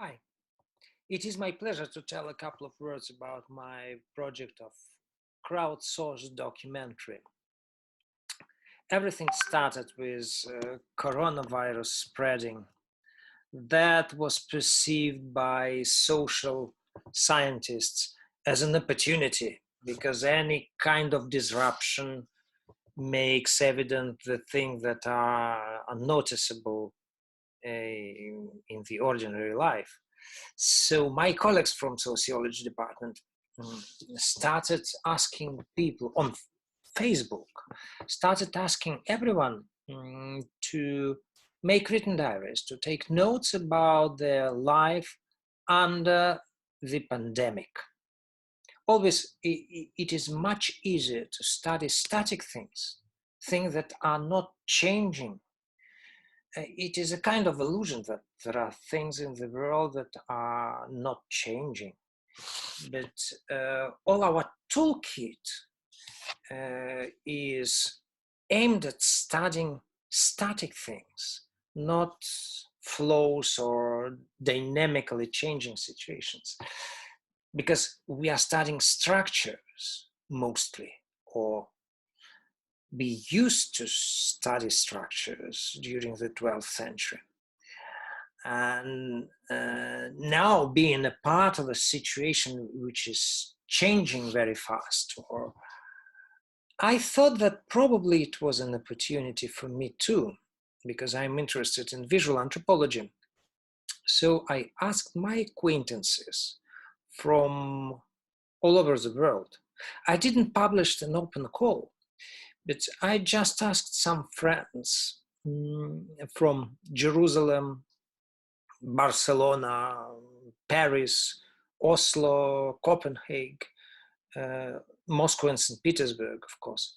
Hi, it is my pleasure to tell a couple of words about my project of crowdsourced documentary. Everything started with coronavirus spreading. That was perceived by social scientists as an opportunity because any kind of disruption makes evident the things that are unnoticeable in the ordinary life. So my colleagues from sociology department started asking people on Facebook, started asking everyone to make written diaries, to take notes about their life under the pandemic. Always, it is much easier to study static things that are not changing. It is a kind of illusion that there are things in the world that are not changing. But all our toolkit is aimed at studying static things, not flows or dynamically changing situations. Because we are studying structures mostly, or we used to study structures during the 12th century. And now being a part of a situation which is changing very fast, or I thought that probably it was an opportunity for me too, because I'm interested in visual anthropology. So I asked my acquaintances from all over the world. I didn't publish an open call, but I just asked some friends from Jerusalem, Barcelona, Paris, Oslo, Copenhagen, Moscow and St. Petersburg, of course,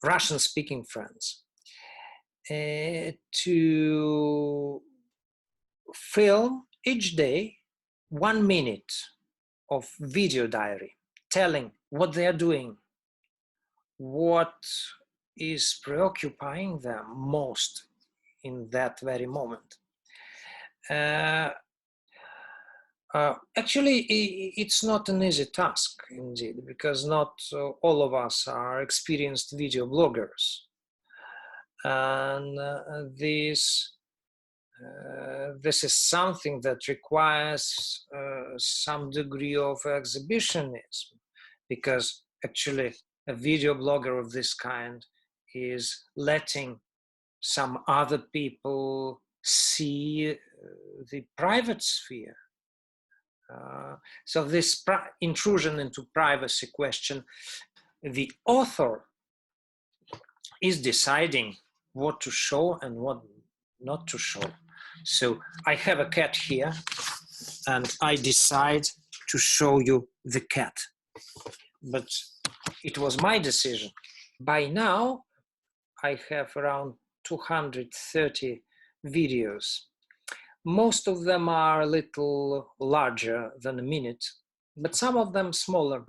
Russian-speaking friends, to film each day 1 minute of video diary, telling what they are doing, what is preoccupying them most in that very moment. Actually, it's not an easy task, indeed, because not all of us are experienced video bloggers. And this is something that requires some degree of exhibitionism, because actually a video blogger of this kind is letting some other people see the private sphere. So this intrusion into privacy question, the author is deciding what to show and what not to show. So I have a cat here, and I decide to show you the cat. But it was my decision. By now, I have around 230 videos. Most of them are a little larger than a minute, but some of them smaller.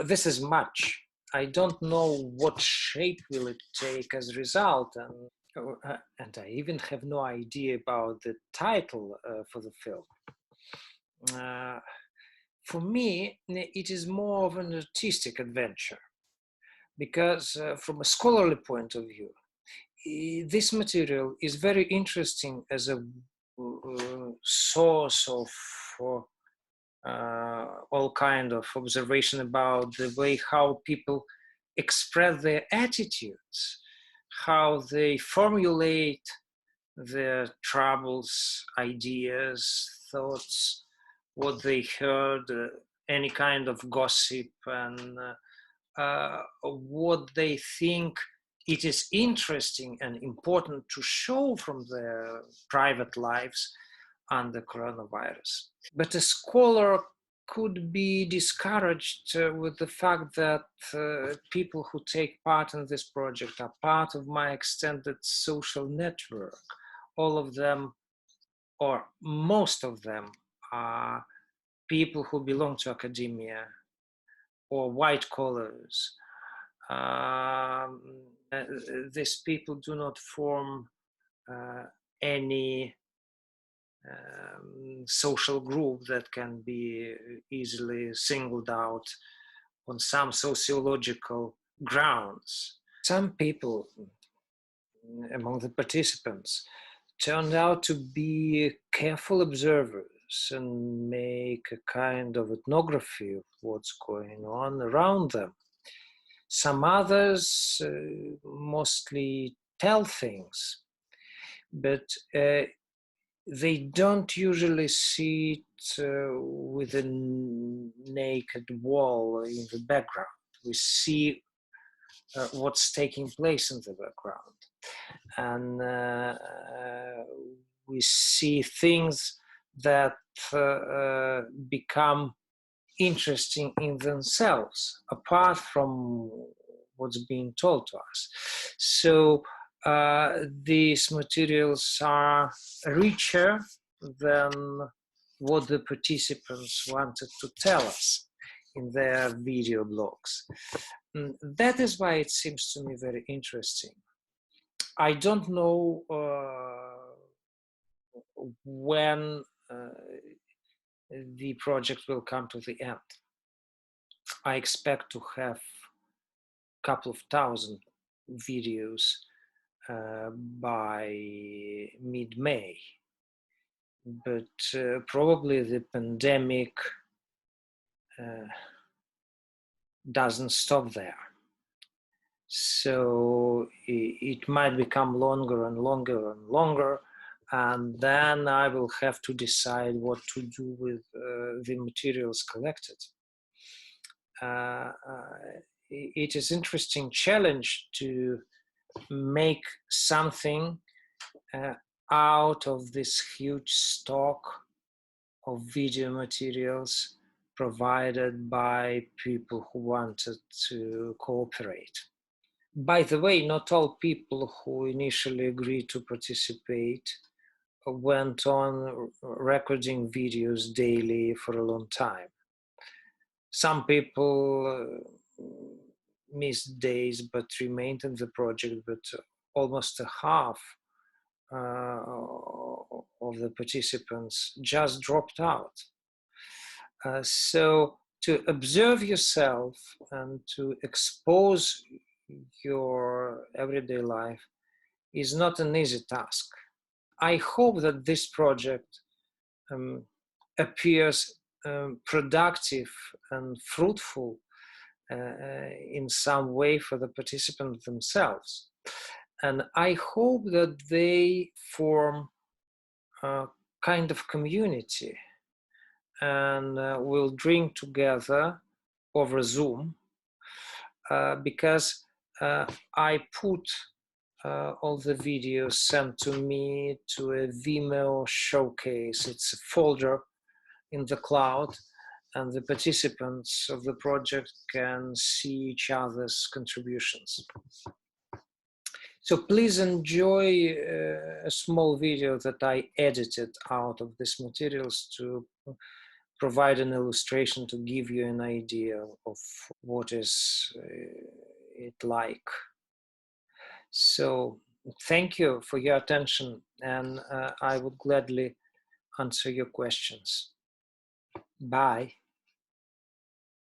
This is much. I don't know what shape will it take as a result, and I even have no idea about the title for the film. For me, it is more of an artistic adventure, because from a scholarly point of view, this material is very interesting as a source of all kind of observation about the way how people express their attitudes, how they formulate their troubles, ideas, thoughts, what they heard, any kind of gossip, and what they think it is interesting and important to show from their private lives under coronavirus. But a scholar could be discouraged with the fact that people who take part in this project are part of my extended social network. All of them, or most of them, are people who belong to academia or white collars. These people do not form any social group that can be easily singled out on some sociological grounds. Some people among the participants turned out to be careful observers and make a kind of ethnography of what's going on around them. Some others mostly tell things, but they don't usually sit with a naked wall in the background. We see what's taking place in the background. And we see things that become interesting in themselves, apart from what's being told to us. So these materials are richer than what the participants wanted to tell us in their video blogs. That is why it seems to me very interesting. I don't know when the project will come to the end. I expect to have a couple of thousand videos by mid-May, but probably the pandemic doesn't stop there. So it might become longer and longer and longer, and then I will have to decide what to do with the materials collected. It is an interesting challenge to make something out of this huge stock of video materials provided by people who wanted to cooperate. By the way, not all people who initially agreed to participate went on recording videos daily for a long time. Some people missed days but remained in the project, but almost a half of the participants just dropped out. So to observe yourself and to expose your everyday life is not an easy task. I hope that this project appears productive and fruitful in some way for the participants themselves. And I hope that they form a kind of community and will drink together over Zoom because I put all the videos sent to me to a Vimeo showcase. It's a folder in the cloud, and the participants of the project can see each other's contributions. So please enjoy a small video that I edited out of these materials to provide an illustration to give you an idea of what is it like. So thank you for your attention, and I would gladly answer your questions. Bye.